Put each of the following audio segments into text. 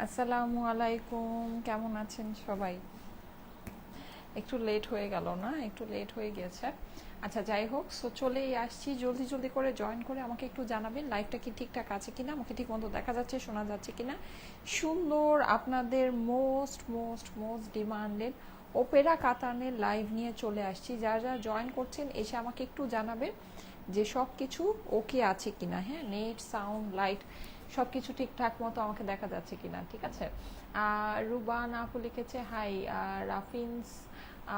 আসসালামু আলাইকুম, কেমন আছেন সবাই? একটু লেট হয়ে গেল না, একটু লেট হয়ে গেছে। আচ্ছা যাই হোক, সো চলেই আসছি। জলদি জলদি করে জয়েন করে আমাকে একটু জানাবেন লাইভটা কি ঠিকঠাক আছে কিনা, আমাকে ঠিক মতো দেখা যাচ্ছে, শোনা যাচ্ছে কিনা। সুন্দর আপনাদের most most most demanded opera কাতানের লাইভ নিয়ে চলে আসছি। যারা যারা জয়েন করছেন এসে আমাকে একটু জানাবেন যে সব কিছু ওকে আছে কিনা। হ্যাঁ, নেট সাউন্ড লাইট সব কিছু ঠিকঠাক মতো আমাকে দেখা যাচ্ছে কিনা, ঠিক আছে। রুবান আপু লিখেছে হাই, রাফিন্স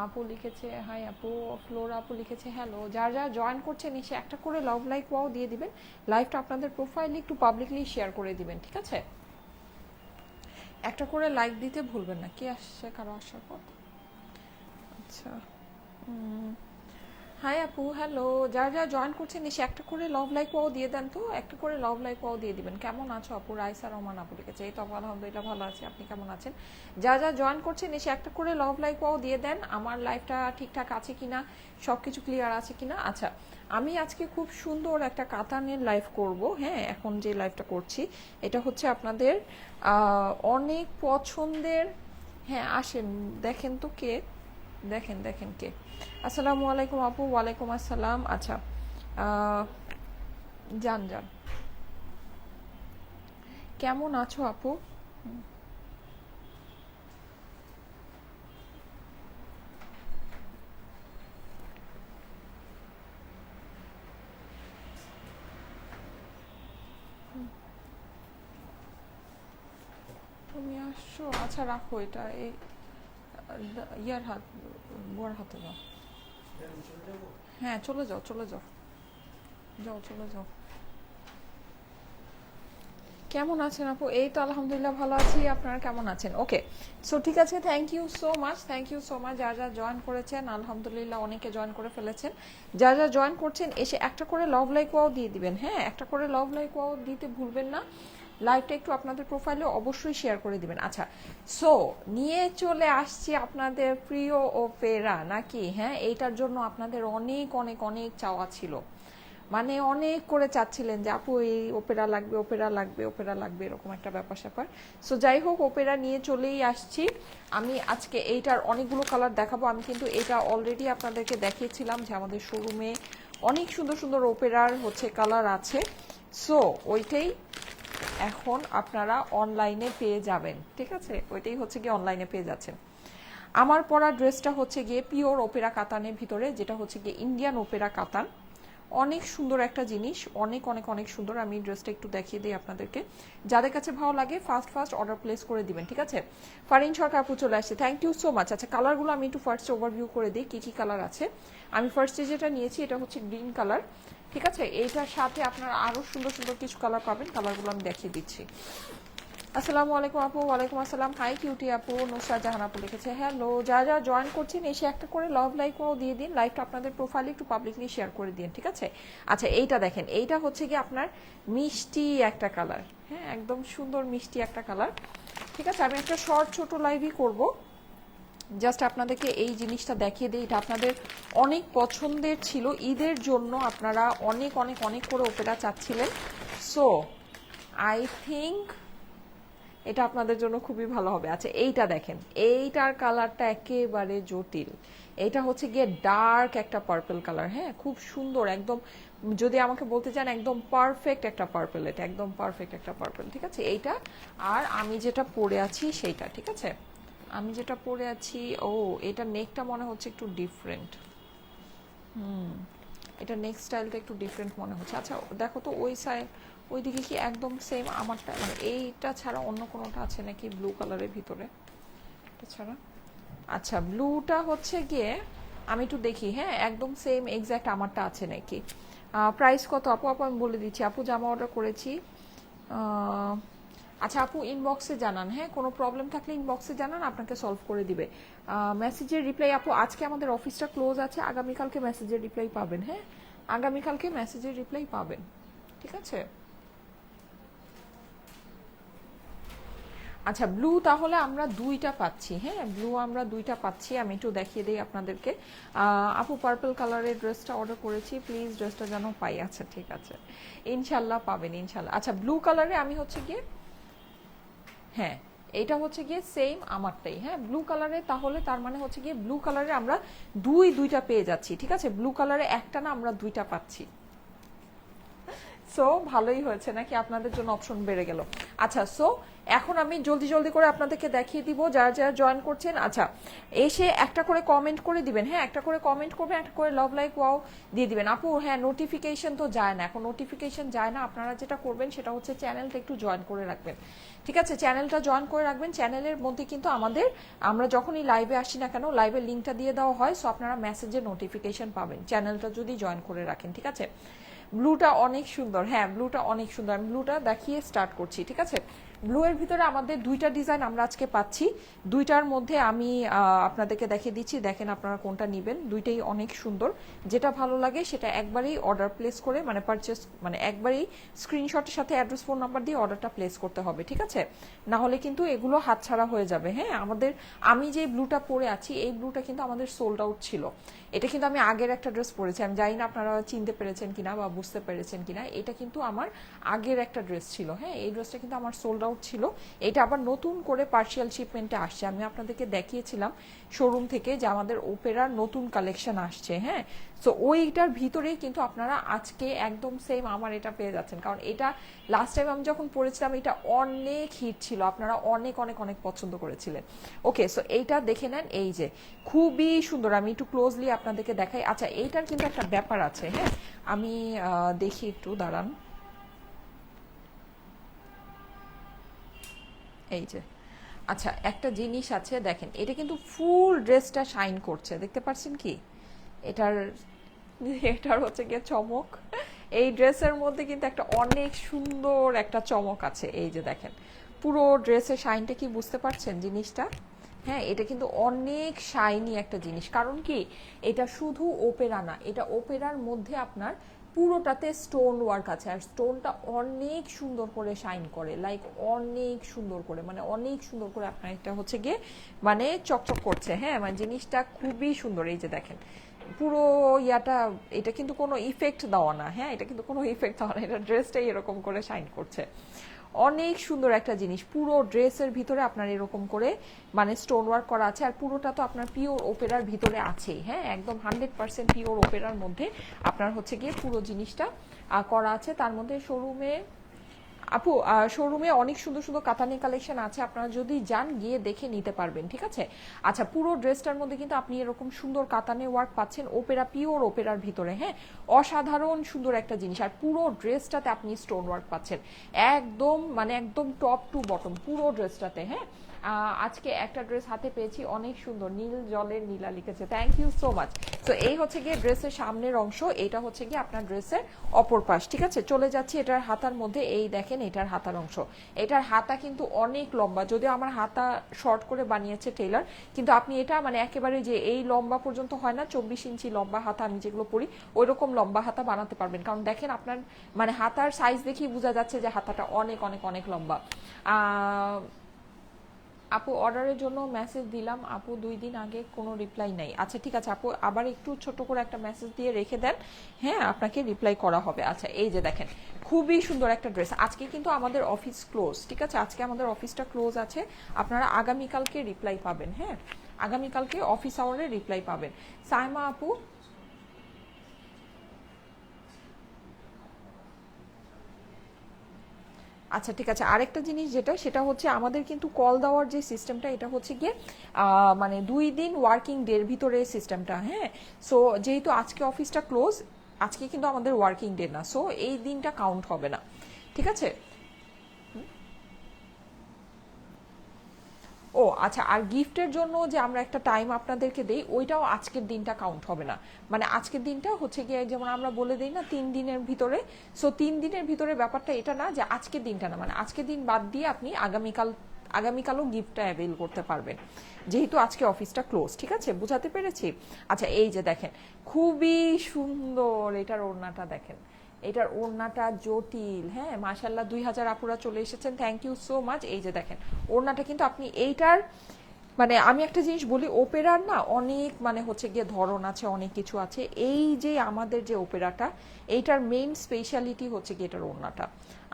আপু লিখেছে হাই আপু, ফ্লোর আপু লিখেছে হ্যালো। যারা যারা জয়েন করছেন এসে একটা করে লাভ লাইক ওয়াও দিয়ে দিবেন। লাইভটা আপনাদের প্রোফাইলে একটু পাবলিকলি শেয়ার করে দিবেন, ঠিক আছে। একটা করে লাইক দিতে ভুলবেন না। কি আসছে, কারো আসার পর? আচ্ছা, হাই আপু, হ্যালো। যারা যারা জয়েন করছেন এসে একটা করে লাভ লাইক ওয়াও দিয়ে দেন তো, একটা করে লাভ লাইক ওয়াও দিয়ে দিবেন। কেমন আছো আপু? রাইসা রহমান আপু লিখেছে এই তো আপু, আলহামদুলিল্লাহ ভালো আছি, আপনি কেমন আছেন? যারা যারা জয়েন করছেন এসে একটা করে লাভ লাইক ওয়াও দিয়ে দেন। আমার লাইফটা ঠিকঠাক আছে কিনা, সব কিছু ক্লিয়ার আছে কিনা। আচ্ছা, আমি আজকে খুব সুন্দর একটা কাতানের লাইভ করব। হ্যাঁ, এখন যে লাইভটা করছি এটা হচ্ছে আপনাদের অনেক পছন্দের। হ্যাঁ আসেন, দেখেন তো কে, দেখেন দেখেন কে। আসসালামু আলাইকুম আপু। ওয়ালাইকুম আসসালাম। আচ্ছা, আহ, যান যান, কেমন আছো আপু? তুমি আসছো? আচ্ছা রাখো এটা, এই ইয়ার হাত, বুয়ার হাতে যাও। হ্যাঁ চলে যাও, চলে যাও, যাও চলে যাও। কেমন আছেন আপু? এই তো আলহামদুলিল্লাহ ভালো আছি, আপনারা কেমন আছেন? ওকে, সো ঠিক আছে, thank you so much, thank you so much. যারা যারা জয়েন করেছেন আলহামদুলিল্লাহ অনেকে জয়েন করে ফেলেছেন। যারা যারা জয়েন করছেন এসে একটা করে লাভ লাইক ওয়াও দিয়ে দিবেন। হ্যাঁ, একটা করে লাভ লাইক ওয়াও দিতে ভুলবেন না। লাইভটা একটু আপনাদের প্রোফাইলে অবশ্যই শেয়ার করে দিবেন। আচ্ছা, সো নিয়ে চলে আসছি আপনাদের প্রিয় ওপেরা নাকি। হ্যাঁ, এইটার জন্য আপনাদের অনেক অনেক অনেক চাওয়া ছিল, মানে অনেক করে চাচ্ছিলেন যে আপু এই ওপেরা লাগবে, ওপেরা লাগবে, ওপেরা লাগবে, এরকম একটা ব্যাপার স্যাপার। সো যাই হোক, ওপেরা নিয়ে চলেই আসছি। আমি আজকে এইটার অনেকগুলো কালার দেখাবো। আমি কিন্তু এটা অলরেডি আপনাদেরকে দেখিয়েছিলাম যে আমাদের শোরুমে অনেক সুন্দর সুন্দর ওপেরার হচ্ছে কালার আছে। সো ওইটাই এখন আপনারা অনলাইনে পেয়ে যাবেন, ঠিক আছে। ওইটাই হচ্ছে গিয়ে অনলাইনে পেয়ে যাচ্ছেন। আমার পরা ড্রেসটা হচ্ছে গিয়ে পিওর ওপেরা কাতানের ভিতরে, যেটা হচ্ছে গিয়ে ইন্ডিয়ান ওপেরা কাতান। অনেক সুন্দর একটা জিনিস, অনেক অনেক অনেক সুন্দর। আমি ড্রেসটা একটু দেখিয়ে দিই আপনাদেরকে। যাদের কাছে ভালো লাগে ফার্স্ট ফার্স্ট অর্ডার প্লেস করে দিবেন, ঠিক আছে। ফারিন সরকার আপু চলে আসছে, থ্যাংক ইউ সো মাচ। আচ্ছা, কালারগুলো আমি একটু ফার্স্ট ওভারভিউ করে দিই কী কী কালার আছে। আমি ফার্স্টে যেটা নিয়েছি এটা হচ্ছে গ্রিন কালার, ঠিক আছে। এইটার সাথে আপনারা আরও সুন্দর সুন্দর কিছু কালার পাবেন, কালারগুলো আমি দেখিয়ে দিচ্ছি। আসসালামু আলাইকুম আপু। ওয়ালাইকুম আসসালাম। হাই কিউটি আপু। নুসরাত জাহান আপু লিখেছে হ্যালো। যারা যারা জয়েন করছেন এসে একটা করে লাভ লাইকও দিয়ে দিন। লাইভটা আপনাদের প্রোফাইলে একটু পাবলিকলি শেয়ার করে দিন, ঠিক আছে। আচ্ছা, এইটা দেখেন, এইটা হচ্ছে কি আপনার মিষ্টি একটা কালার। হ্যাঁ, একদম সুন্দর মিষ্টি একটা কালার, ঠিক আছে। আমি একটা শর্ট ছোট লাইভই করব, জাস্ট আপনাদেরকে এই জিনিসটা দেখিয়ে দিই। এটা আপনাদের অনেক পছন্দের ছিল, ঈদের জন্য আপনারা অনেক অনেক অনেক করে ওপেরা চাচ্ছিলেন। সো আই থিঙ্ক এটা আপনাদের জন্য খুবই ভালো হবে। আচ্ছা, এইটা দেখেন, এইটার কালারটা একেবারে জটিল। এইটা হচ্ছে গিয়ে ডার্ক একটা পার্পল কালার। হ্যাঁ, খুব সুন্দর একদম। যদি আমাকে বলতে চান একদম পারফেক্ট একটা পার্পল, এটা একদম পারফেক্ট একটা পার্পল, ঠিক আছে। এইটা আর আমি যেটা পরে আছি সেইটা, ঠিক আছে। আমি যেটা পরে আছি, ও এটা নেকটা মনে হচ্ছে একটু ডিফারেন্ট। এটা নেক্সট স্টাইলটা একটু ডিফারেন্ট মনে হচ্ছে। আচ্ছা দেখো তো ওই সাইড, ওইদিকে কি একদম সেম আমারটা, মানে এইটা ছাড়া অন্য কোনোটা আছে নাকি ব্লু কালারের ভিতরে, এটা ছাড়া? আচ্ছা, ব্লুটা হচ্ছে গিয়ে আমি একটু দেখি। হ্যাঁ, একদম সেম এক্স্যাক্ট আমারটা আছে নাকি। প্রাইস কত আপু? আপু আমি বলে দিচ্ছি। আপু জামা অর্ডার করেছি। আচ্ছা আপু, ইনবক্সে জানান। হ্যাঁ, কোনো প্রবলেম থাকলে ইনবক্সে জানান, আপনাকে সলভ করে দিবে। মেসেজের রিপ্লাই আপু, আজকে আমাদের অফিসটা ক্লোজ আছে, আগামীকালকে মেসেজের রিপ্লাই পাবেন। হ্যাঁ, আগামীকালকে মেসেজের রিপ্লাই পাবেন, ঠিক আছে। আচ্ছা, ব্লু তাহলে আমরা দুইটা পাচ্ছি। হ্যাঁ, ব্লু আমরা দুইটা পাচ্ছি। আমি একটু দেখিয়ে দিই আপনাদেরকে। আপু পার্পল কালারের ড্রেসটা অর্ডার করেছি, প্লিজ ড্রেসটা যেন পাই। আচ্ছা ঠিক আছে, ইনশাল্লাহ পাবেন ইনশাল্লাহ। আচ্ছা, ব্লু কালারে আমি হচ্ছে গিয়ে, হ্যাঁ এটা হচ্ছে গিয়ে সেম আমারটাই, হ্যাঁ ব্লু কালারে, তাহলে তার মানে হচ্ছে গিয়ে ব্লু কালারে আমরা দুইটা পেয়ে যাচ্ছি, ঠিক আছে, ব্লু কালারে একটা না আমরা দুইটা পাচ্ছি। সো ভালোই হয়েছে নাকি, আপনাদের জন্য অপশন বেড়ে গেল। আচ্ছা, সো এখন আমি জলদি জলদি করে আপনাদেরকে দেখিয়ে দিব যারা যারা জয়েন করছেন। আচ্ছা, এসে একটা করে কমেন্ট করে দিবেন, হ্যাঁ একটা করে কমেন্ট করবেন, একটা করে লাভ লাইক ওয়াও দিয়ে দিবেন। আপু হ্যাঁ নোটিফিকেশন তো যায় না, এখন নোটিফিকেশন যায় না, আপনারা যেটা করবেন সেটা হচ্ছে চ্যানেলটা একটু জয়েন করে রাখবেন, ঠিক আছে, চ্যানেলটা জয়েন করে রাখবেন। চ্যানেলের মধ্যে কিন্তু আমাদের, আমরা যখনই লাইভে আসি না কেন লাইভের লিঙ্কটা দিয়ে দেওয়া হয়, সো আপনারা মেসেজের নোটিফিকেশন পাবেন চ্যানেলটা যদি জয়েন করে রাখেন, ঠিক আছে। ব্লুটা অনেক সুন্দর, হ্যাঁ ব্লুটা অনেক সুন্দর, আমি ব্লুটা দেখিয়ে স্টার্ট করছি, ঠিক আছে। ব্লু এর ভিতরে আমাদের দুইটা ডিজাইন আমরা আজকে পাচ্ছি, দুইটার মধ্যে আমি আপনাদেরকে দেখিয়ে দিচ্ছি, দেখেন আপনারা কোনটা নেবেন, দুইটাই অনেক সুন্দর, যেটা ভালো লাগে সেটা একবারেই অর্ডার প্লেস করে, মানে পারচেস, মানে একবারেই স্ক্রিনশটের সাথে অ্যাড্রেস ফোন নাম্বার দিয়ে অর্ডারটা প্লেস করতে হবে, ঠিক আছে, না হলে কিন্তু এগুলো হাতছাড়া হয়ে যাবে। হ্যাঁ আমাদের, আমি যে ব্লুটা পরে আছি এই ব্লুটা কিন্তু আমাদের সোল্ড আউট ছিল, এটা কিন্তু আমি আগের একটা ড্রেস পরেছি, আমি জানি না আপনারা চিনতে পেরেছেন কিনা বা বুঝতে পেরেছেন কিনা, এটা কিন্তু আমার আগের একটা ড্রেস ছিল, হ্যাঁ এই ড্রেসটা কিন্তু আমার সোল্ড আউট ছিল, এটা আবার নতুন করে পার্সিয়াল শিপমেন্টে আসছে, আমি আপনাদেরকে দেখিয়েছিলাম শোরুম থেকে যে আমাদের ওপেরার নতুন কালেকশন আসছে, হ্যাঁ সো ওইটার ভিতরেই কিন্তু আপনারা আজকে একদম সেম আমার এটা পেয়ে যাচ্ছেন, কারণ এটা লাস্ট টাইম আমি যখন পড়েছিলাম এটা অনেক হিট ছিল, আপনারা অনেক অনেক অনেক পছন্দ করেছিলেন। ওকে, সো এইটা দেখে নেন, এই যে খুবই সুন্দর, আমি একটু ক্লোজলি আপনাদেরকে দেখাই। আচ্ছা, এইটার কিন্তু একটা ব্যাপার আছে, হ্যাঁ আমি দেখি একটু দাঁড়ান, এই যে আচ্ছা একটা জিনিস আছে দেখেন, এটা কিন্তু ফুল ড্রেসটা শাইন করছে, দেখতে পাচ্ছেন কি এটার, এটার হচ্ছে গিয়ে চমক, এই ড্রেসের মধ্যে কিন্তু একটা অনেক সুন্দর একটা চমক আছে, এই যে দেখেন পুরো ড্রেসের শাইনটা কি বুঝতে পারছেন জিনিসটা, হ্যাঁ এটা কিন্তু অনেক শাইনি একটা জিনিস, কারণ কি এটা শুধু ওপেরা না, এটা ওপেরার মধ্যে আপনার পুরোটাতে স্টোন ওয়ার্ক আছে, আর স্টোনটা অনেক সুন্দর করে শাইন করে, লাইক অনেক সুন্দর করে, মানে অনেক সুন্দর করে আপনার এটা হচ্ছে গিয়ে মানে চকচক করছে, হ্যাঁ মানে জিনিসটা খুবই সুন্দর, এই যে দেখেন পুরো ইয়াটা, এটা কিন্তু কোনো ইফেক্ট দেওয়া না, হ্যাঁ এটা কিন্তু কোনো ইফেক্ট দেওয়া না, এটা ড্রেসটাই এরকম করে শাইন করছে, অনেক সুন্দর একটা জিনিস, পুরো ড্রেসের ভিতরে আপনার এরকম করে মানে স্টোন ওয়ার্ক করা আছে, আর পুরোটা তো আপনার পিওর ওপেরার ভিতরে আছেই, হ্যাঁ একদম 100% পিওর ওপেরার মধ্যে আপনার হচ্ছে গিয়ে পুরো জিনিসটা করা আছে। তার মধ্যে শোরুমে আপু, শোরুমে অনেক সুন্দর সুন্দর কাতানি কালেকশন আছে, আপনারা যদি যান গিয়ে দেখে নিতে পারবেন, ঠিক আছে। আচ্ছা, পুরো ড্রেসটার মধ্যে কিন্তু আপনি এরকম সুন্দর কাতানে ওয়ার্ক পাচ্ছেন, ওপেরা পিওর ওপেরার ভিতরে, হ্যাঁ অসাধারণ সুন্দর একটা জিনিস, আর পুরো ড্রেসটাতে আপনি স্টোন ওয়ার্ক পাচ্ছেন একদম, মানে একদম টপ টু বটম পুরো ড্রেসটাতে, হ্যাঁ আজকে একটা ড্রেস হাতে পেয়েছি অনেক সুন্দর, নীল জলের নীলা লিখেছে, থ্যাংক ইউ সো মাচ। তো এই হচ্ছে গিয়ে ড্রেসের সামনের অংশ, এটা হচ্ছে গিয়ে আপনার ড্রেসের অপর পাশ, ঠিক আছে। চলে যাচ্ছি এটার হাতার মধ্যে, এই দেখেন এটার হাতার অংশ, এটার হাতা কিন্তু অনেক লম্বা, যদিও আমার হাতা শর্ট করে বানিয়েছে টেইলার, কিন্তু আপনি এটা মানে একেবারে যে এই লম্বা পর্যন্ত হয় না, 24 ইঞ্চি লম্বা হাতা আমি যেগুলো পরি ওই রকম লম্বা হাতা বানাতে পারবেন, কারণ দেখেন আপনার মানে হাতার সাইজ দেখেই বোঝা যাচ্ছে যে হাতাটা অনেক অনেক অনেক লম্বা। আপু অর্ডারের জন্য মেসেজ দিলাম আপু, 2 দিন আগে কোনো রিপ্লাই নাই। আচ্ছা ঠিক আছে আপু, আবার একটু ছোট করে একটা মেসেজ দিয়ে রেখে দেন, হ্যাঁ আপনাকে রিপ্লাই করা হবে। আচ্ছা এই যে দেখেন খুবই সুন্দর একটা ড্রেস, আজকে কিন্তু আমাদের অফিস ক্লোজ, ঠিক আছে আজকে আমাদের অফিসটা ক্লোজ আছে, আপনারা আগামীকালকে রিপ্লাই পাবেন, হ্যাঁ আগামীকালকে অফিস আওয়ারে রিপ্লাই পাবেন। সাইমা আপু, আচ্ছা ঠিক আছে, আরেকটা জিনিস যেটা সেটা হচ্ছে আমাদের কিন্তু কল দেওয়ার যে সিস্টেমটা এটা হচ্ছে গিয়ে মানে 2 দিন ওয়ার্কিং ডের ভিতরে সিস্টেমটা, হ্যাঁ সো যেহেতু আজকে অফিসটা ক্লোজ, আজকে কিন্তু আমাদের ওয়ার্কিং ডে না, সো এই দিনটা কাউন্ট হবে না, ঠিক আছে। ও আচ্ছা, আর গিফটের জন্য যে আমরা একটা টাইম আপনাদেরকে দেই ওইটাও আজকের দিনটা কাউন্ট হবে না, মানে আজকের দিনটা হচ্ছে গিয়ে যেমন আমরা বলে দিই না 3 দিনের ভিতরে, সো 3 দিনের ভিতরে ব্যাপারটা এটা না যে আজকের দিনটা না, মানে আজকের দিন বাদ দিয়ে আপনি আগামীকালও গিফটটা অ্যাভেল করতে পারবেন, যেহেতু আজকে অফিসটা ক্লোজ, ঠিক আছে বুঝাতে পেরেছি। আচ্ছা এই যে দেখেন খুবই সুন্দর এটার ওড়নাটা দেখেন, এটার ওড়নাটা জটিল, হ্যাঁ মাশাল্লাহ 2000 আপুরা চলে এসেছেন, থ্যাংক ইউ সো মাচ। এই যে দেখেন ওড়নাটা কিন্তু আপনি এইটার, মানে আমি একটা জিনিস বলি, ওপেরার না অনেক মানে হচ্ছে গিয়ে ধরন আছে, অনেক কিছু আছে, এই যে আমাদের যে ওপেরাটা এইটার মেইন স্পেশালিটি হচ্ছে গিয়ে এটার ওড়নাটা,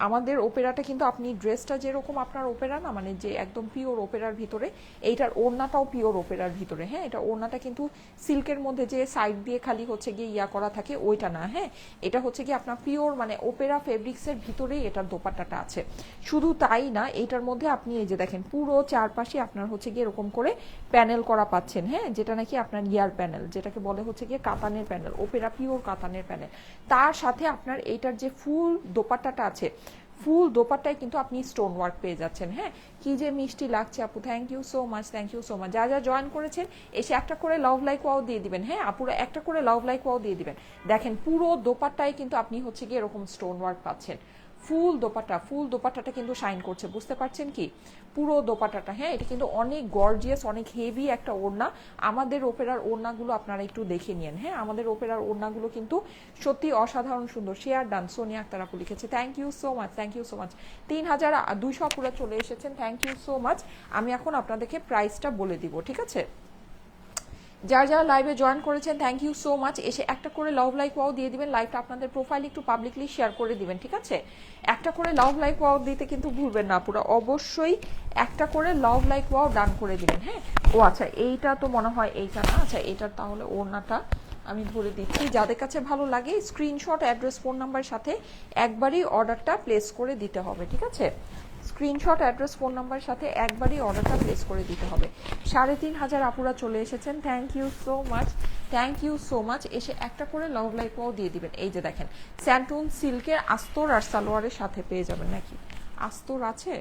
আমাদের ওপেরাটা কিন্তু আপনি ড্রেসটা যেরকম আপনার ওপেরা না, মানে যে একদম পিওর ওপেরার ভিতরে, এইটার ওড়নাটাও পিওর ওপেরার ভিতরে। হ্যাঁ, এটা ওড়নাটা কিন্তু সিল্কের মধ্যে যে সাইড দিয়ে খালি হচ্ছে গিয়ে ইয়া করা থাকে ওইটা না। হ্যাঁ, এটা হচ্ছে কি আপনার পিওর মানে ওপেরা ফেব্রিক্সের ভিতরেই এটার দোপাট্টাটা আছে। শুধু তাই না, এইটার মধ্যে আপনি এই যে দেখেন পুরো চারপাশে আপনার হচ্ছে গিয়ে এরকম করে প্যানেল করা পাচ্ছেন। হ্যাঁ, যেটা নাকি আপনার ইয়ার প্যানেল, যেটাকে বলে হচ্ছে গিয়ে কাতানের প্যানেল, ওপেরা পিওর কাতানের প্যানেল। তার সাথে আপনার এইটার যে ফুল দোপাট্টাটা আছে, ফুল দোপাট্টায় কিন্তু আপনি স্টোন ওয়ার্ক পেয়ে যাচ্ছেন। হ্যাঁ, কি যে মিষ্টি লাগছে আপু, thank you so much, thank you so much. যা যা জয়েন করেছেন এসে একটা করে লাভ লাইক ওয়াও দিয়ে দিবেন। হ্যাঁ আপুরা, একটা করে লাভ লাইক ওয়াও দিয়ে দিবেন। দেখেন পুরো দোপাট্টায় কিন্তু আপনি হচ্ছে গিয়ে এরকম স্টোন ওয়ার্ক পাচ্ছেন। ফুল দোপাট্টা, ফুল দোপাট্টাটা কিন্তু শাইন করছে, বুঝতে পারছেন কি? পুরো দোপাট্টাটা, হ্যাঁ এটা কিন্তু অনেক গর্জিয়াস, অনেক হেভি একটা ওড়না। আমাদের ওপেরার ওড়নাগুলো আপনারা একটু দেখে নিন। হ্যাঁ, আমাদের ওপেরার ওড়নাগুলো কিন্তু সত্যি অসাধারণ সুন্দর। শেয়ার ডান, সোনিয়া আক্তার আপু লিখেছে, thank you so much, thank you so much. 3200 আপুরা চলে এসেছেন, থ্যাংক ইউ সো মাচ। আমি এখন আপনাদেরকে প্রাইসটা বলে দিব, ঠিক আছে? যারা যারা লাইভে জয়েন করেছেন থ্যাংক ইউ সো মাচ। এসে একটা করে লাভ লাইক ওয়াও দিয়ে দিবেন। লাইভটা আপনাদের প্রোফাইলে একটু পাবলিকলি শেয়ার করে দিবেন, ঠিক আছে? একটা করে লাভ লাইক ওয়াও দিতে কিন্তু ভুলবেন না পুরো, অবশ্যই একটা করে লাভ লাইক ওয়াও ডান করে দিবেন। হ্যাঁ, ও আচ্ছা এইটা তো মনে হয় এইটা না, আচ্ছা এইটার তাহলে ওড়নাটা আমি ধরে দিচ্ছি। যাদের কাছে ভালো লাগে স্ক্রিনশট, অ্যাড্রেস, ফোন নাম্বার সাথে একবারই অর্ডারটা প্লেস করে দিতে হবে, ঠিক আছে? স্ক্রিনশট, অ্যাড্রেস, ফোন নাম্বার সাথে একবারই অর্ডারটা প্লেস করে দিতে হবে। 3500 আপুরা চলে এসেছেন, thank you so much, thank you so much. এসে একটা করে লাভ লাইক ওয়াও দিয়ে দিবেন। এই যে দেখেন স্যান্টুন সিল্কের আস্তর আর সালোয়ারের সাথে পেয়ে যাবেন। নাকি আস্তর আছে?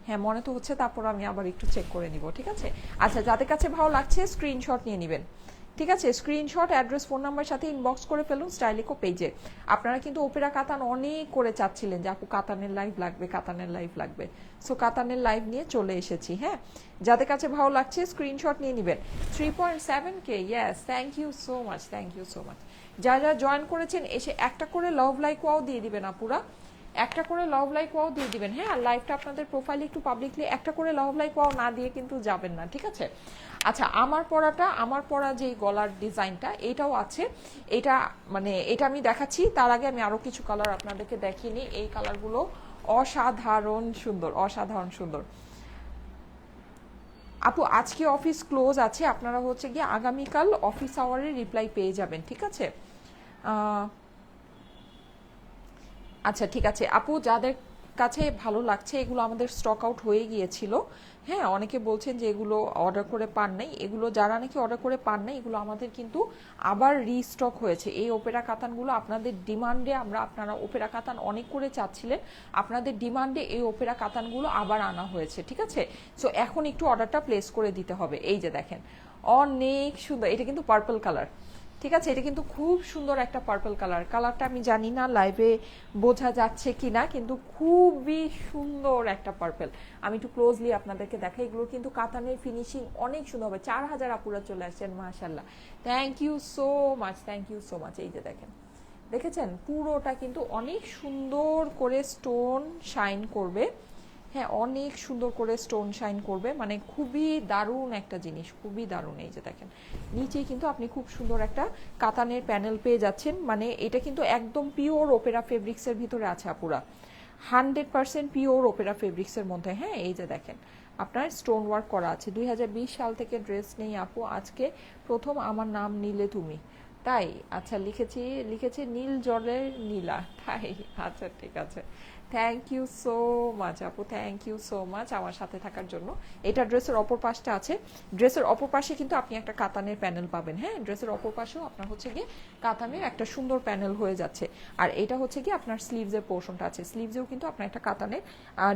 হ্যাঁ মনে তো হচ্ছে, তারপর আমি আবার একটু চেক করে নিব, ঠিক আছে? আচ্ছা, যাদের কাছে ভালো লাগছে স্ক্রিনশট নিয়ে নেবেন, ঠিক আছে? স্ক্রিনশট, অ্যাড্রেস, ফোন নাম্বার সাথে ইনবক্স করে ফেলুন স্টাইলিকো পেজে। আপনারা কিন্তু ওপেরা কাতান অনেক করে চাচ্ছিলেন যে আপু কাতানের লাইভ লাগবে, কাতানের লাইভ লাগবে। সো কাতানের লাইভ নিয়ে চলে এসেছি। হ্যাঁ, যাদের কাছে ভালো লাগছে স্ক্রিনশট নিয়ে নেবেন। 3.7K, yes, thank you so much, thank you so much. যারা যারা জয়েন করেছেন এসে একটা করে লাভ লাইক ওয়াও দিয়ে দিবেন আপুরা, একটা করে লাভ লাইক ওয়াও দিয়ে দিবেন। হ্যাঁ, আর লাইভটা আপনাদের প্রোফাইলে একটু পাবলিকলি একটা করে লাভ লাইক ওয়াও না দিয়ে কিন্তু যাবেন না, ঠিক আছে? আচ্ছা, আমার পরা যে গলার ডিজাইনটা এটাও আছে। এটা মানে এটা আমি দেখাচ্ছি, তার আগে আমি আরো কিছু কালার আপনাদেরকে দেখিয়ে নিই। এই কালারগুলো অসাধারণ সুন্দর, অসাধারণ সুন্দর। আপু আজকে অফিস ক্লোজ আছে, আপনারা হচ্ছে গিয়ে আগামীকাল অফিস আওয়ারে রিপ্লাই পেয়ে যাবেন, ঠিক আছে? আচ্ছা ঠিক আছে আপু, যাদের কাছে ভালো লাগছে, এগুলো আমাদের স্টক আউট হয়ে গিয়েছিল। হ্যাঁ, অনেকে বলছেন যে এগুলো অর্ডার করে পান নাই। এগুলো যারা নাকি অর্ডার করে পান নাই, এগুলো আমাদের কিন্তু আবার রিস্টক হয়েছে। এই ওপেরা কাতানগুলো আপনাদের ডিমান্ডে, আপনারা ওপেরা কাতান অনেক করে চাচ্ছিলেন, আপনাদের ডিমান্ডে এই ওপেরা কাতানগুলো আবার আনা হয়েছে, ঠিক আছে? সো এখন একটু অর্ডারটা প্লেস করে দিতে হবে। এই যে দেখেন অনেক সুন্দর, এটা কিন্তু পার্পল কালার, ঠিক আছে? এটা কিন্তু খুব সুন্দর একটা পার্পল কালার। কালারটা আমি জানি না লাইভে বোঝা যাচ্ছে কিনা, কিন্তু খুবই সুন্দর একটা পার্পল। আমি একটু ক্লোজলি আপনাদেরকে দেখাই। এগুলো কিন্তু কাতানের ফিনিশিং অনেক সুন্দর হবে। 4000 আপুরা চলে আসছেন, মাশাল্লাহ, thank you so much, thank you so much. এই যে দেখেন, দেখেছেন পুরোটা কিন্তু অনেক সুন্দর করে স্টোন শাইন করবে। হ্যাঁ, অনেক সুন্দর করে স্টোন শাইন করবে, মানে খুবই দারুণ একটা জিনিস, খুবই দারুণ। এই যে দেখেন নিচেই কিন্তু আপনি খুব সুন্দর একটা কাতানের প্যানেল পেয়ে যাচ্ছেন। মানে এটা কিন্তু একদম পিওর ওপেরা ফেব্রিক্সের ভিতরে আছে আপুরা, 100% পিওর ওপেরা ফেব্রিক্সের মধ্যে। হ্যাঁ, এই যে দেখেন আপনার স্টোন ওয়ার্ক করা আছে। 2020 সাল থেকে ড্রেস নেই আপু, আজকে প্রথম আমার নাম নিলে তুমি, তাই? আচ্ছা, লিখেছি নীল জলের নীলা, তাই? আচ্ছা ঠিক আছে, থ্যাংক ইউ সো মাচ আপু, থ্যাংক ইউ সো মাচ আমার সাথে থাকার জন্য। এটা ড্রেসের অপর পাশটা আছে। ড্রেসের অপর পাশে কিন্তু আপনি একটা কাতানের প্যানেল পাবেন। হ্যাঁ, ড্রেসের অপর পাশেও আপনার হচ্ছে গিয়ে কাতানের একটা সুন্দর প্যানেল হয়ে যাচ্ছে। আর এটা হচ্ছে গিয়ে আপনার স্লিভসের পোর্শনটা আছে, স্লিভসেও কিন্তু আপনার একটা কাতানের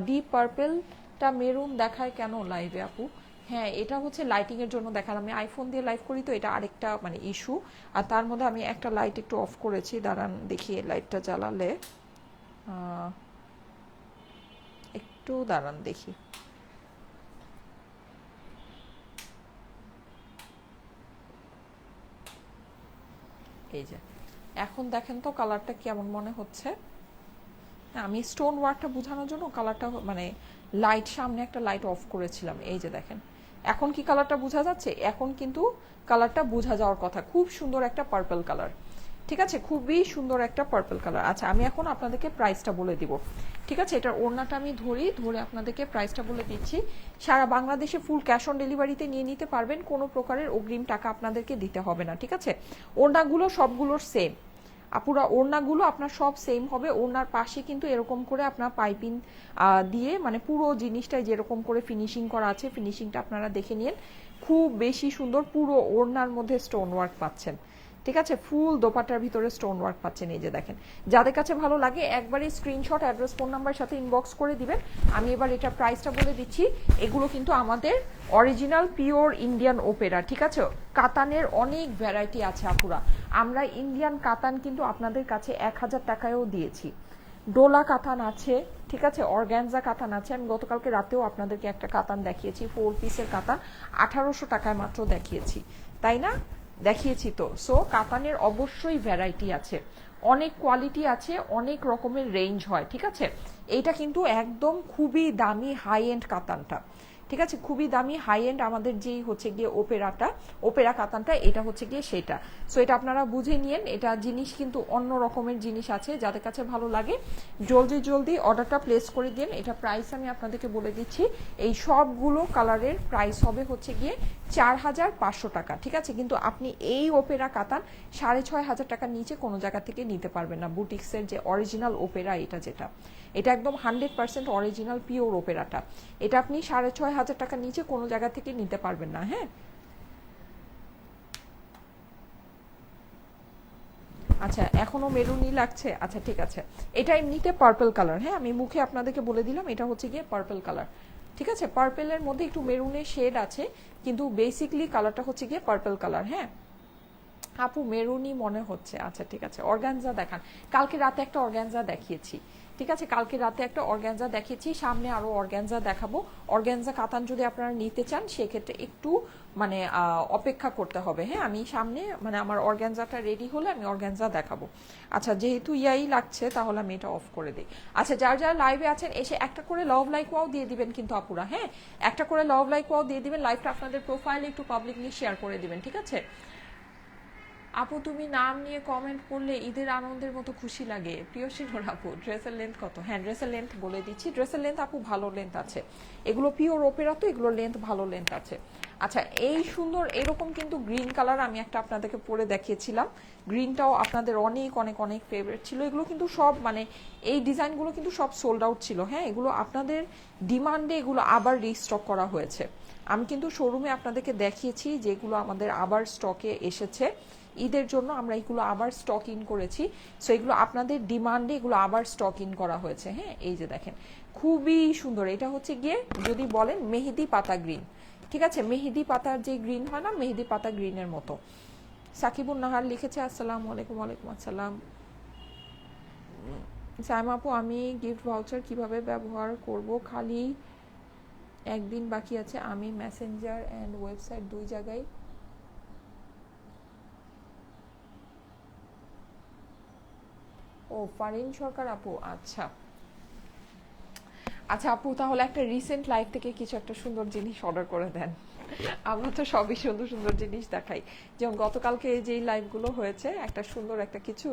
ডিপ পার্পেলটা মেরুন দেখায় কেন লাইভে আপু? হ্যাঁ, এটা হচ্ছে লাইটিং এর জন্য দেখালাম। আমি আইফোন দিয়ে লাইভ করি তো, এটা আরেকটা মানে ইস্যু। আর তার মধ্যে আমি একটা লাইট একটু অফ করেছি, দাঁড়ান দেখি লাইটটা জ্বালালে, একটু দাঁড়ান দেখি। এই যে এখন দেখেন তো কালারটা কেমন মনে হচ্ছে? আমি স্টোন ওয়ার্কটা বোঝানোর জন্য কালারটা মানে লাইট, সামনে একটা লাইট অফ করেছিলাম। এই যে দেখেন এখন কি কালারটা বোঝা যাচ্ছে? এখন কিন্তু কালারটা বোঝা যাওয়ার কথা। খুব সুন্দর একটা পার্পল কালার, ঠিক আছে, খুবই সুন্দর একটা পার্পল কালার। আচ্ছা আমি এখন আপনাদেরকে প্রাইসটা বলে দিব, ঠিক আছে। এটার ওড়নাটা আমি ধরে আপনাদেরকে প্রাইসটা বলে দিচ্ছি। সারা বাংলাদেশে ফুল ক্যাশ অন ডেলিভারিতে নিয়ে নিতে পারবেন, কোনো প্রকারের অগ্রিম টাকা আপনাদেরকে দিতে হবে না, ঠিক আছে। ওড়নাগুলো সবগুলোর সেম আপুরা, ওড়নাগুলো আপনার সব সেম হবে। ওড়নার পাশে কিন্তু এরকম করে আপনার পাইপিং দিয়ে মানে পুরো জিনিসটাই যেরকম করে ফিনিশিং করা আছে, ফিনিশিংটা আপনারা দেখে নিন, খুব বেশি সুন্দর। পুরো ওড়নার মধ্যে স্টোন ওয়ার্ক পাচ্ছেন, ঠিক আছে। ফুল দোপাটার ভিতরে স্টোন ওয়ার্ক পাচ্ছেন, এই যে দেখেন। যাদের কাছে ভালো লাগে একবারই স্ক্রিনশট, অ্যাড্রেস, ফোন নাম্বার সাথে ইনবক্স করে দিবেন। আমি এবার এটা প্রাইসটা বলে দিচ্ছি। এগুলো কিন্তু আমাদের অরিজিনাল পিওর ইন্ডিয়ান ওপেরা, ঠিক আছে। কাতানের অনেক ভ্যারাইটি আছে আপুরা, আমরা ইন্ডিয়ান কাতান কিন্তু আপনাদের কাছে 1000 টাকায়ও দিয়েছি। ডোলা কাতান আছে, ঠিক আছে, অর্গ্যানজা কাতান আছে। আমি গতকালকে রাতেও আপনাদেরকে একটা কাতান দেখিয়েছি, 4 পিসের কাতান 1800 টাকায় মাত্র দেখিয়েছি, তাই না? দেখিয়েছি তো। সো কাতানের অবশ্যই ভ্যারাইটি আছে, অনেক কোয়ালিটি আছে, অনেক রকমের রেঞ্জ হয়, ঠিক আছে। এইটা কিন্তু একদম খুবই দামি হাই এন্ড কাতানটা, ঠিক আছে, খুবই দামি হাই এন্ড আমাদের যেই হচ্ছে গিয়ে ওপেরা কাতানটা, এটা হচ্ছে গিয়ে সেটা। সো এটা আপনারা বুঝে নিয়েন, এটা জিনিস কিন্তু অন্য রকমের জিনিস আছে। যাদের কাছে ভালো লাগে জলদি জলদি অর্ডারটা প্লেস করে দিন। এটা প্রাইস আমি আপনাদেরকে বলে দিচ্ছি, এই সবগুলো কালারের প্রাইস হবে হচ্ছে গিয়ে 4500 টাকা, ঠিক আছে। কিন্তু আপনি এই ওপেরা কাতান 6500 টাকার নিচে কোনো জায়গা থেকে নিতে পারবেন না। বুটিক্সের যে অরিজিনাল ওপেরা, এটা একদম 100% অরিজিনাল পিওর ওপেরাটা, এটা আপনি 6500 টাকার নিচে কোনো জায়গা থেকে নিতে পারবেন না। হ্যাঁ, আচ্ছা এখনো মেরুনি লাগছে, আচ্ছা ঠিক আছে। এটা এমনিতে পার্পল কালার, হ্যাঁ আমি মুখে আপনাদেরকে বলে দিলাম, এটা হচ্ছে গিয়ে পার্পল কালার, ঠিক আছে। পার্পেলের মধ্যে একটু মেরুনের শেড আছে, কিন্তু বেসিকলি কালারটা হচ্ছে গিয়ে পার্পল কালার। হ্যাঁ আপু মেরুনি মনে হচ্ছে, আচ্ছা ঠিক আছে। অর্গানজা দেখান, কালকে রাতে একটা অর্গানজা দেখিয়েছি, ঠিক আছে, কালকে রাতে একটা অর্গানজা দেখিয়েছি, সামনে আরো অর্গানজা দেখাবো। অর্গানজা কাতান যদি আপনারা নিতে চান সেক্ষেত্রে একটু মানে অপেক্ষা করতে হবে। হ্যাঁ আমি সামনে মানে আমার অর্গানজাটা রেডি হলে আমি অর্গানজা দেখাবো। আচ্ছা যেহেতু ইয়াই লাগছে তাহলে আমি এটা অফ করে দিই। আচ্ছা যারা যারা লাইভে আছেন এসে একটা করে লাভ লাইক ওয়াও দিয়ে দিবেন কিন্তু আপুরা, হ্যাঁ একটা করে লাভ লাইক ওয়াও দিয়ে দিবেন। লাইভটা আপনাদের প্রোফাইলে একটু পাবলিকলি শেয়ার করে দিবেন, ঠিক আছে। আপু তুমি নাম নিয়ে কমেন্ট করলে ঈদের আনন্দের মতো খুশি লাগে। প্রিয়সিনোর আপু ড্রেসের লেন্থ কত? হ্যাঁ ড্রেসের লেন্থ বলে দিচ্ছি, ড্রেসের লেন্থ আপু ভালো লেন্থ আছে, এগুলো পিওর ওপেরা তো, এগুলো লেন্থ ভালো লেন্থ আছে। আচ্ছা এই সুন্দর এরকম কিন্তু গ্রিন কালার আমি একটা আপনাদেরকে পরে দেখিয়েছিলাম, গ্রিনটাও আপনাদের অনেক অনেক অনেক ফেভারিট ছিল। এগুলো কিন্তু সব মানে এই ডিজাইনগুলো কিন্তু সব সোল্ড আউট ছিল। হ্যাঁ এগুলো আপনাদের ডিমান্ডে এগুলো আবার রিস্টক করা হয়েছে। আমি কিন্তু শোরুমে আপনাদেরকে দেখিয়েছি যেগুলো আমাদের আবার স্টকে এসেছে ঈদের জন্য, আমরা এগুলো আবার স্টক ইন করেছি। সো এগুলো আপনাদের ডিমান্ডে এগুলো আবার স্টক ইন করা হয়েছে। হ্যাঁ এই যে দেখেন খুবই সুন্দর, এটা হচ্ছে গিয়ে যদি বলেন মেহেদি পাতা গ্রিন, ঠিক আছে, মেহেদি পাতার যে গ্রিন হয় না, মেহেদি পাতা গ্রিনের মতো। সাকিবুন নাহার লিখেছে আসসালামু আলাইকুম। ওয়ালাইকুম আসসালাম। সাইমা আপু আমি গিফট ভাউচার কিভাবে ব্যবহার করব? খালি একদিন বাকি আছে, আমি মেসেঞ্জার অ্যান্ড ওয়েবসাইট দুই জায়গায়। ও ফারিন সরকার আপু, আচ্ছা আচ্ছা আপু তাহলে একটা রিসেন্ট লাইফ থেকে কিছু একটা সুন্দর জিনিস অর্ডার করে দেন। আমরা তো সবই সুন্দর সুন্দর জিনিস দেখাই, যেমন গতকালকে যেই লাইভগুলো হয়েছে একটা সুন্দর একটা কিছু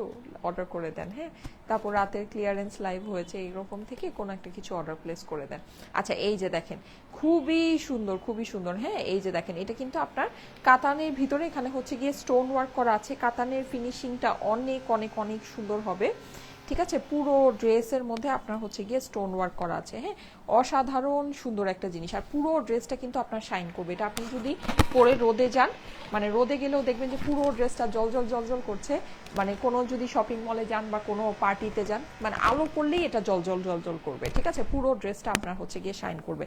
অর্ডার করে দেন। হ্যাঁ তারপর রাতের ক্লিয়ারেন্স লাইভ হয়েছে, এইরকম থেকে কোনো একটা কিছু অর্ডার প্লেস করে দেন। আচ্ছা এই যে দেখেন খুবই সুন্দর, খুবই সুন্দর। হ্যাঁ এই যে দেখেন এটা কিন্তু আপনার কাতানের ভিতরে, এখানে হচ্ছে গিয়ে স্টোন ওয়ার্ক করা আছে, কাতানের ফিনিশিংটা অনেক অনেক অনেক সুন্দর হবে, ঠিক আছে। পুরো ড্রেসের মধ্যে আপনার হচ্ছে গিয়ে স্টোন ওয়ার্ক করা আছে। হ্যাঁ অসাধারণ সুন্দর একটা জিনিস, আর পুরো ড্রেসটা কিন্তু আপনার শাইন করবে। এটা আপনি যদি পরে রোদে যান, মানে রোদে গেলেও দেখবেন যে পুরো ড্রেসটা জল জল জল জল করছে, মানে কোনো যদি শপিং মলে যান বা কোনো পার্টিতে যান, মানে আলো পড়লেই এটা জল জল জল জল করবে, ঠিক আছে। পুরো ড্রেসটা আপনার হচ্ছে গিয়ে শাইন করবে,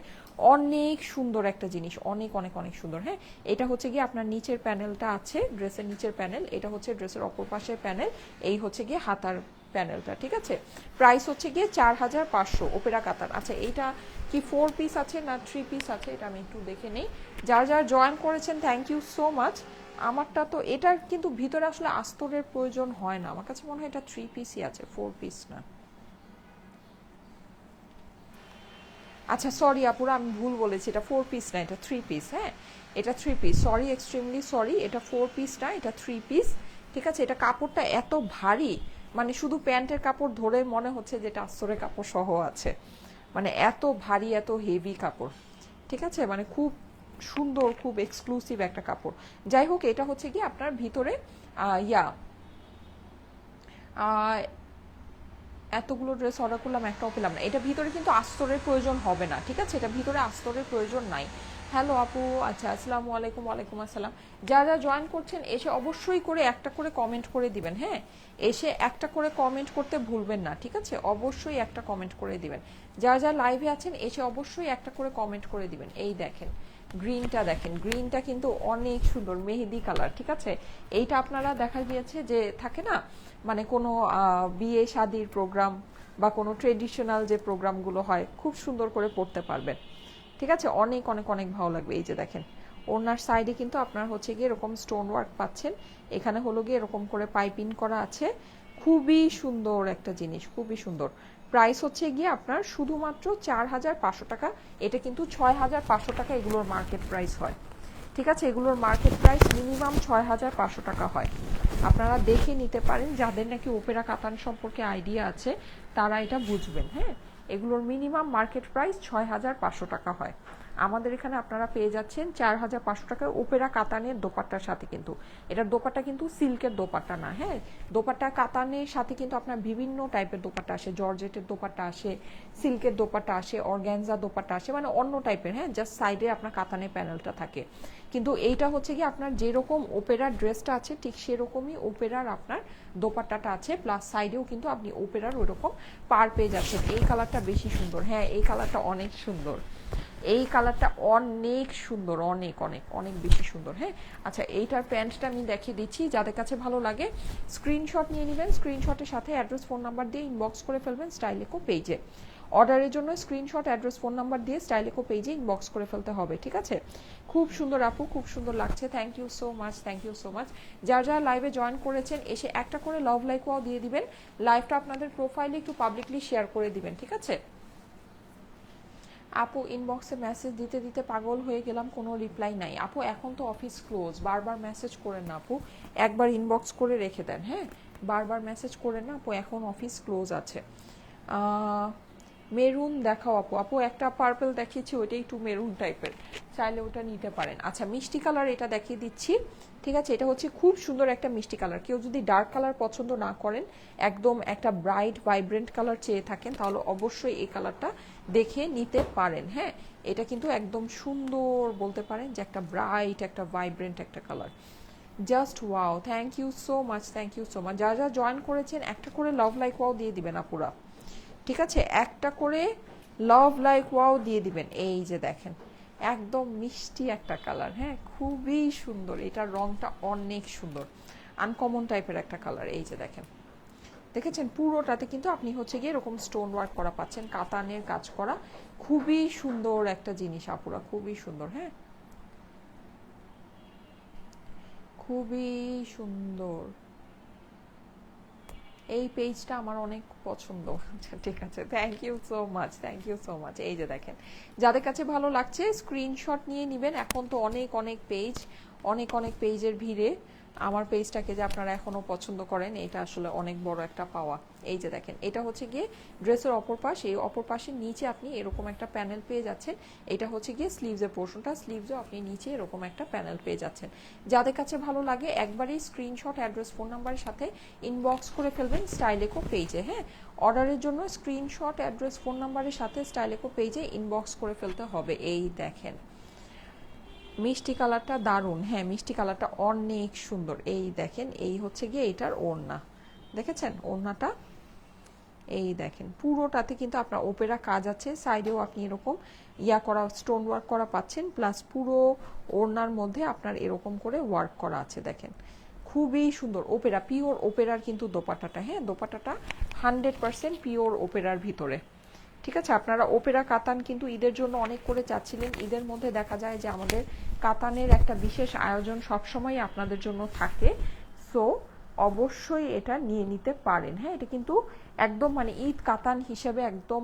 অনেক সুন্দর একটা জিনিস, অনেক অনেক অনেক সুন্দর। হ্যাঁ এটা হচ্ছে গিয়ে আপনার নিচের প্যানেলটা আছে, ড্রেসের নিচের প্যানেল, এটা হচ্ছে ড্রেসের অপর পাশের প্যানেল, এই হচ্ছে গিয়ে হাতার প্যানেলটা, ঠিক আছে। প্রাইস হচ্ছে গিয়ে 4500 ওপেরা কাতান। আচ্ছা এইটা কি 4 পিস আছে না 3 পিস আছে এটা আমি একটু দেখে নেই। যারা যারা জয়েন করেছেন থ্যাংক ইউ সো মাচ। আমারটা তো এটার কিন্তু ভিতরে আসলে আস্তরের প্রয়োজন হয় না, আমার কাছে মনে হয় এটা 3 পিসই আছে, 4 পিস না। আচ্ছা সরি আপুরা আমি ভুল বলেছি, এটা 4 পিস না, এটা 3 পিস। হ্যাঁ এটা 3 পিস, সরি এক্সট্রিমলি সরি, এটা 4 পিস না, এটা 3 পিস, ঠিক আছে, এটা কাপড়টা এত ভারী, মানে শুধু প্যান্টের কাপড় ধরে মনে হচ্ছে যেটা আস্তরের কাপড় সহ আছে, মানে এত ভারী এত হেভি কাপড়। ঠিক আছে, মানে খুব সুন্দর, খুব এক্সক্লুসিভ একটা কাপড়। যাই হোক, এটা হচ্ছে কি আপনার ভিতরে ইয়া এতগুলো ড্রেস অর্ডার করলাম, একটাও পেলাম না। এটা ভিতরে কিন্তু আস্তরের প্রয়োজন হবে না, ঠিক আছে, এটা ভিতরে আস্তরের প্রয়োজন নাই। হ্যালো আপু, আচ্ছা, আসসালামু আলাইকুম। ওয়ালাইকুম আসসালাম। যারা জয়েন করছেন এসে অবশ্যই করে একটা করে কমেন্ট করে দিবেন, হ্যাঁ, এসে একটা করে কমেন্ট করতে ভুলবেন না, ঠিক আছে, অবশ্যই একটা কমেন্ট করে দিবেন। যারা যারা লাইভে আছেন এসে অবশ্যই একটা করে কমেন্ট করে দিবেন। এই দেখেন গ্রিনটা, দেখেন গ্রিনটা কিন্তু অনেক সুন্দর, মেহেদি কালার, ঠিক আছে। এইটা আপনারা দেখা গিয়েছে যে থাকে না, মানে কোনো বিয়ে শাদির প্রোগ্রাম বা কোনো ট্রেডিশনাল যে প্রোগ্রামগুলো হয় খুব সুন্দর করে পড়তে পারবেন, ঠিক আছে, অনেক অনেক অনেক ভালো লাগবে। এই যে দেখেন ওনার সাইডে কিন্তু আপনার হচ্ছে গিয়ে এরকম স্টোন ওয়ার্ক পাচ্ছেন, এখানে হলো গিয়ে এরকম করে পাইপিং করা আছে, খুবই সুন্দর একটা জিনিস, খুবই সুন্দর। প্রাইস হচ্ছে গিয়ে আপনার শুধুমাত্র 4,500 টাকা। এটা কিন্তু 6,500 টাকা এগুলোর মার্কেট প্রাইস হয়, ঠিক আছে, এগুলোর মার্কেট প্রাইস মিনিমাম 6,500 টাকা হয়। আপনারা দেখে নিতে পারেন, যাদের নাকি ওপেরা কাতান সম্পর্কে আইডিয়া আছে তারা এটা বুঝবেন, হ্যাঁ, এগুলোর মিনিমাম মার্কেট প্রাইস 6,500 টাকা হয়। আমাদের এখানে আপনারা পেয়ে যাচ্ছেন 4,500 টাকায় ওপেরা কাতানের দোপাট্টার সাথে। কিন্তু এটার দোপাট্টা কিন্তু সিল্কের দোপাট্টা না, হ্যাঁ, দোপাট্টা কাতানের সাথে কিন্তু আপনার বিভিন্ন টাইপের দোপাট্টা আসে, জর্জেটের দোপাট্টা আসে, সিল্কের দোপাট্টা আসে, অর্গ্যানজা দোপাট্টা আসে, মানে অন্য টাইপের, হ্যাঁ, জাস্ট সাইডে আপনার কাতানের প্যানেলটা থাকে। কিন্তু এইটা হচ্ছে কি আপনার যেরকম ওপেরার ড্রেসটা আছে ঠিক সেরকমই ওপেরার আপনার দোপাট্টাটা আছে, প্লাস সাইডেও কিন্তু আপনি ওপেরার ওইরকম পার পেয়ে যাচ্ছেন। এই কালারটা বেশি সুন্দর, হ্যাঁ, এই কালারটা অনেক সুন্দর, এই কালারটা অনেক সুন্দর, অনেক অনেক অনেক বেশি সুন্দর, হ্যাঁ। আচ্ছা, এইটার প্যান্টটা আমি দেখিয়ে দিচ্ছি, যাদের কাছে ভালো লাগে স্ক্রিনশট নিয়ে নেবেন, স্ক্রিনশটের সাথে অ্যাড্রেস ফোন নাম্বার দিয়ে ইনবক্স করে ফেলবেন স্টাইলেকো পেজে। অর্ডারের জন্য স্ক্রিনশট অ্যাড্রেস ফোন নাম্বার দিয়ে স্টাইলেকো পেজে ইনবক্স করে ফেলতে হবে, ঠিক আছে। খুব সুন্দর আপু, খুব সুন্দর লাগছে, thank you so much, thank you so much. যারা যারা লাইভে জয়েন করেছেন এসে একটা করে লাভ লাইক ওয়াও দিয়ে দিবেন, লাইভটা আপনাদের প্রোফাইলে একটু পাবলিকলি শেয়ার করে দিবেন, ঠিক আছে। আপু ইনবক্সে মেসেজ দিতে দিতে পাগল হয়ে গেলাম, কোনো রিপ্লাই নাই। আপু এখন তো অফিস ক্লোজ, বারবার মেসেজ করেন না আপু, একবার ইনবক্স করে রেখে দেন, হ্যাঁ, বারবার মেসেজ করেন না আপু, এখন অফিস ক্লোজ আছে। মেরুন দেখাও আপু। আপু একটা পার্পল দেখিয়েছি, ওইটা একটু মেরুন টাইপের, চাইলে ওটা নিতে পারেন। আচ্ছা, মিষ্টি কালার এটা দেখিয়ে দিচ্ছি, ঠিক আছে, এটা হচ্ছে খুব সুন্দর একটা মিষ্টি কালার। কেউ যদি ডার্ক কালার পছন্দ না করেন, একদম একটা ব্রাইট ভাইব্রেন্ট কালার চেয়ে থাকেন, তাহলে অবশ্যই এই কালারটা দেখে নিতে পারেন, হ্যাঁ। এটা কিন্তু একদম সুন্দর, বলতে পারেন যে একটা ব্রাইট একটা ভাইব্রেন্ট একটা colour, just wow. Thank you so much, thank you so much. যারা যারা জয়েন করেছেন একটা করে লাভ লাইক ওয়াও দিয়ে দিবেন আপুরা, ঠিক আছে, একটা করে লাভ লাইক ওয়াও দিয়ে দিবেন। এই যে দেখেন একদম মিষ্টি একটা কালার, হ্যাঁ, খুবই সুন্দর, এটার রংটা অনেক সুন্দর, আনকমন টাইপের একটা কালার। এই যে দেখেন, দেখেছেন পুরোটাতে কিন্তু আপনি হচ্ছে গিয়ে এরকম স্টোন ওয়ার্ক করা পাচ্ছেন, কাতানের কাজ করা, খুবই সুন্দর একটা জিনিস আপুরা, খুবই সুন্দর, হ্যাঁ, খুবই সুন্দর। এই পেজটা আমার অনেক পছন্দ। আচ্ছা, ঠিক আছে, thank you so much, thank you so much. এই যে দেখেন, যাদের কাছে ভালো লাগছে স্ক্রিনশট নিয়ে নেবেন। এখন তো অনেক অনেক পেজ, অনেক অনেক পেজের ভিড়ে আমার পেজটাকে যে আপনারা এখনো পছন্দ করেন, এটা আসলে অনেক বড় একটা পাওয়া। এই যে দেখেন, এটা হচ্ছে গিয়ে ড্রেসের অপর পাশ, এই অপর পাশের নিচে আপনি এরকম একটা প্যানেল পেয়ে যাচ্ছেন। এটা হচ্ছে গিয়ে স্লিভসের পোর্শনটা, স্লিভসও আপনি নিচে এরকম একটা প্যানেল পেয়ে যাচ্ছেন। যাদের কাছে ভালো লাগে একবারই স্ক্রিনশট অ্যাড্রেস ফোন নাম্বারের সাথে ইনবক্স করে ফেলবেন স্টাইলেকো পেজে, হ্যাঁ। অর্ডারের জন্য স্ক্রিনশট অ্যাড্রেস ফোন নাম্বারের সাথে স্টাইলেকো পেজে ইনবক্স করে ফেলতে হবে। এই দেখেন মিষ্টি কালারটা দারুণ, হ্যাঁ, মিষ্টি কালারটা অনেক সুন্দর। এই দেখেন, এই হচ্ছে গিয়ে এটার ওড়না, দেখেছেন ওড়নাটা, এই দেখেন পুরোটাতে কিন্তু আপনার ওপেরা কাজ আছে, সাইডেও আপনি এরকম ইয়া করা স্টোন ওয়ার্ক করা পাচ্ছেন, প্লাস পুরো ওড়নার মধ্যে আপনার এরকম করে ওয়ার্ক করা আছে, দেখেন খুবই সুন্দর। ওপেরা, পিওর ওপেরার কিন্তু দোপাট্টাটা, হ্যাঁ, দোপাট্টাটা 100% পিওর ওপেরার ভিতরে, ঠিক আছে। আপনারা ওপেরা কাতান কিন্তু ঈদের জন্য অনেক করে চাচ্ছিলেন, ঈদের মধ্যে দেখা যায় যে আমাদের কাতানের একটা বিশেষ আয়োজন সবসময় আপনাদের জন্য থাকে, সো অবশ্যই এটা নিয়ে নিতে পারেন, হ্যাঁ। এটা কিন্তু একদম মানে ঈদ কাতান হিসেবে একদম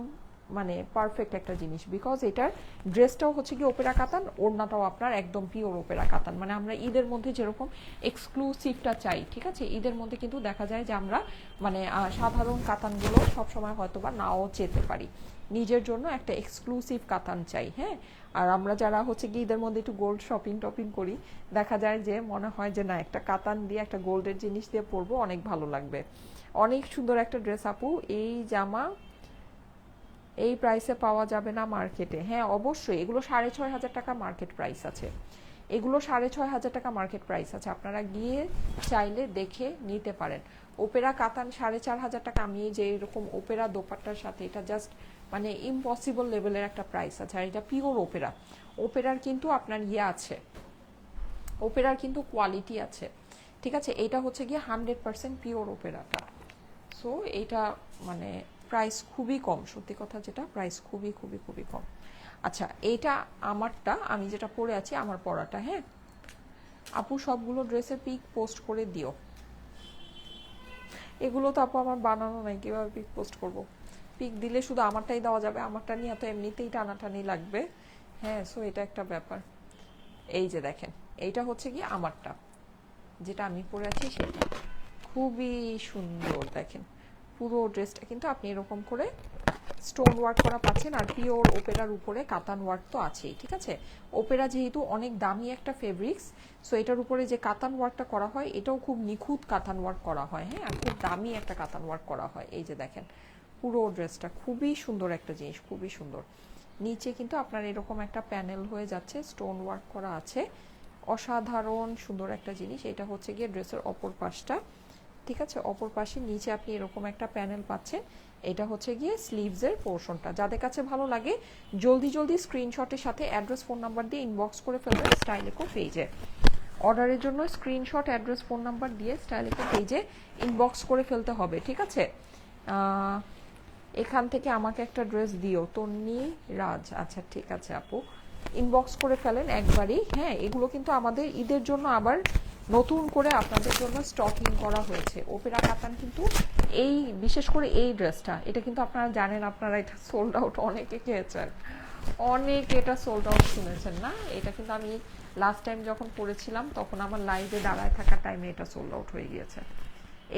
মানে পারফেক্ট একটা জিনিস, বিকজ এটার ড্রেসটাও হচ্ছে কি ওপেরা কাতান, ওড়নাটাও আপনার একদম পিওর ওপেরা কাতান। মানে আমরা ঈদের মধ্যে যেরকম এক্সক্লুসিভটা চাই, ঠিক আছে, ঈদের মধ্যে কিন্তু দেখা যায় যে আমরা মানে সাধারণ কাতানগুলো সবসময় হয়তো বা নাও চেতে পারি, নিজের জন্য একটা এক্সক্লুসিভ কাতান চাই। হ্যাঁ, আর আমরা যারা হচ্ছে কি ঈদের মধ্যে একটু গোল্ড শপিং করি, দেখা যায় যে মনে হয় যে না, একটা কাতান দিয়ে একটা গোল্ডের জিনিস দিয়ে পরবো, অনেক ভালো লাগবে। অনেক সুন্দর একটা ড্রেস আপু। এই জামা এই প্রাইসে পাওয়া যাবে না মার্কেটে? হ্যাঁ অবশ্যই, এগুলো 6,500 টাকা মার্কেট প্রাইস আছে, এগুলো 6,500 টাকা মার্কেট প্রাইস আছে, আপনারা গিয়ে চাইলে দেখে নিতে পারেন। ওপেরা কাতান 4,500 টাকা। আমি যে এরকম ওপেরা দোপাট্টার সাথে, এটা জাস্ট মানে ইম্পসিবল লেভেলের একটা প্রাইস আছে। আর এটা পিওর ওপেরা, ওপেরার কিন্তু আপনার ইয়ে আছে, ওপেরার কিন্তু কোয়ালিটি আছে, ঠিক আছে। এটা হচ্ছে গিয়ে 100% পিওর ওপেরাটা। সো এইটা মানে প্রাইস খুবই কম, সত্যি কথা যেটা, প্রাইস খুবই খুবই খুবই কম। আচ্ছা, এইটা আমারটা, আমি যেটা পরে আছি আমার পরাটা। হ্যাঁ আপু, সবগুলো ড্রেসের পিক পোস্ট করে দিও। এগুলো তো আপু আমার বানানো নাই, কীভাবে পিক পোস্ট করব? পিক দিলে শুধু আমারটাই দেওয়া যাবে, আমারটা নিয়ে তো এমনিতেই টানাটানি লাগবে। হ্যাঁ, সো এটা একটা ব্যাপার। এই যে দেখেন, এইটা হচ্ছে কি আমারটা, যেটা আমি পরে আছি সেটা, খুবই সুন্দর। দেখেন পুরো ড্রেসটা কিন্তু আপনি এরকম করে স্টোন ওয়ার্ক করা পাচ্ছেন, আর পিওর ওপেরার উপরে কাতান ওয়ার্ক তো আছেই, ঠিক আছে। ওপেরা যেহেতু অনেক দামি একটা ফেব্রিক্স, সো এটার উপরে যে কাতান ওয়ার্কটা করা হয় এটাও খুব নিখুঁত কাতান ওয়ার্ক করা হয়। হ্যাঁ, আর খুব দামি একটা কাতান ওয়ার্ক করা হয়। এই যে দেখেন পুরো ড্রেসটা খুবই সুন্দর একটা জিনিস, খুবই সুন্দর। নিচে কিন্তু আপনার এরকম একটা প্যানেল হয়ে যাচ্ছে, স্টোন ওয়ার্ক করা আছে, অসাধারণ সুন্দর একটা জিনিস। এটা হচ্ছে গিয়ে ড্রেসের অপর পাশটা, ঠিক আছে। অপর পাশে নিচে আপনি এরকম একটা প্যানেল পাচ্ছেন, এটা হচ্ছে গিয়ে স্লিভসের পোর্শনটা। যাদের কাছে ভালো লাগে জলদি জলদি স্ক্রিনশটের সাথে অ্যাড্রেস ফোন নাম্বার দিয়ে ইনবক্স করে ফেলবেন স্টাইলেকো পেজে। অর্ডারের জন্য স্ক্রিনশট অ্যাড্রেস ফোন নাম্বার দিয়ে স্টাইলেকো পেজে ইনবক্স করে ফেলতে হবে, ঠিক আছে। এখান থেকে আমাকে একটা ড্রেস দিও, তন্নি রাজ। আচ্ছা ঠিক আছে আপু, ইনবক্স করে ফেলেন একবারই। হ্যাঁ, এগুলো কিন্তু আমাদের ঈদের জন্য আবার নতুন করে আপনাদের জন্য স্টকিং করা হয়েছে। ওপেরা কাতান কিন্তু এই বিশেষ করে এই ড্রেসটা, এটা কিন্তু আপনারা জানেন, আপনারা এটা সোল্ড আউট অনেকে খেয়েছেন, অনেকে এটা সোল্ড আউট শুনেছেন না। এটা কিন্তু আমি লাস্ট টাইম যখন পড়েছিলাম তখন আমার লাইভে দাঁড়ায় থাকার টাইমে এটা সোল্ড আউট হয়ে গিয়েছে।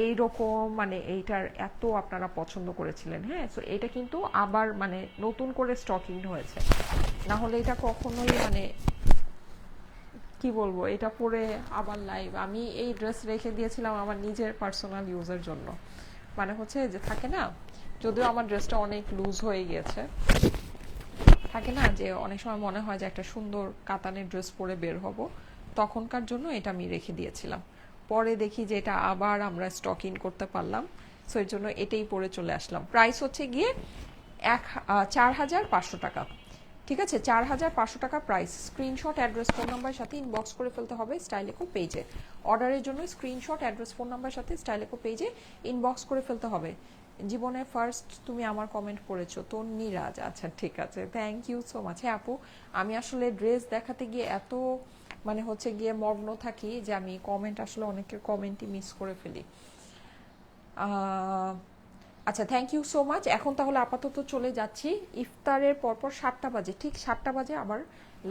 এইরকম মানে এইটার এত আপনারা পছন্দ করেছিলেন। হ্যাঁ, সো এটা কিন্তু আবার মানে নতুন করে স্টকিং হয়েছে, না হলে এটা কখনোই মানে কি বলবো, এটা পরে আবার লাইভ আমি এই ড্রেস রেখে দিয়েছিলাম আমার নিজের পার্সোনাল ইউজের জন্য। মানে হচ্ছে যে থাকে না, যদিও আমার ড্রেসটা অনেক লুজ হয়ে গিয়েছে, থাকে না যে অনেক সময় মনে হয় যে একটা সুন্দর কাতানের ড্রেস পরে বের হব, তখনকার জন্য এটা আমি রেখে দিয়েছিলাম। পরে দেখি যে এটা আবার আমরা স্টক ইন করতে পারলাম, সো এর জন্য এটাই পরে চলে আসলাম। প্রাইস হচ্ছে গিয়ে 4,500 টাকা, ঠিক আছে, 4,500 টাকা price. Screenshot address phone number সাথে ইনবক্স করে ফেলতে হবে স্টাইলেকো পেজে। অর্ডারের জন্য স্ক্রিনশট অ্যাড্রেস ফোন নাম্বার সাথে স্টাইলেকো পেজে ইনবক্স করে ফেলতে হবে। জীবনে ফার্স্ট তুমি আমার কমেন্ট পড়েছো, তন্নি রাজ। আচ্ছা ঠিক আছে, থ্যাংক ইউ সো মাচ। হ্যাঁ আপু, আমি আসলে ড্রেস দেখাতে গিয়ে এত মানে হচ্ছে গিয়ে মগ্ন থাকি যে আমি কমেন্ট, আসলে অনেকের কমেন্টই মিস করে ফেলি। আচ্ছা, থ্যাংক ইউ সো মাচ। এখন তাহলে আপাতত চলে যাচ্ছি, ইফতারের পরপর 7টা বাজে, ঠিক 7টা বাজে আবার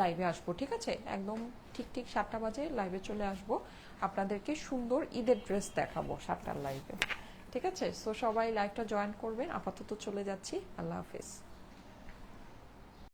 লাইভে আসবো, ঠিক আছে, একদম ঠিক 7টা বাজে লাইভে চলে আসবো, আপনাদেরকে সুন্দর ঈদের ড্রেস দেখাবো 7টার লাইভে, ঠিক আছে। সো সবাই লাইভটা জয়েন করবেন। আপাতত চলে যাচ্ছি, আল্লাহ হাফেজ।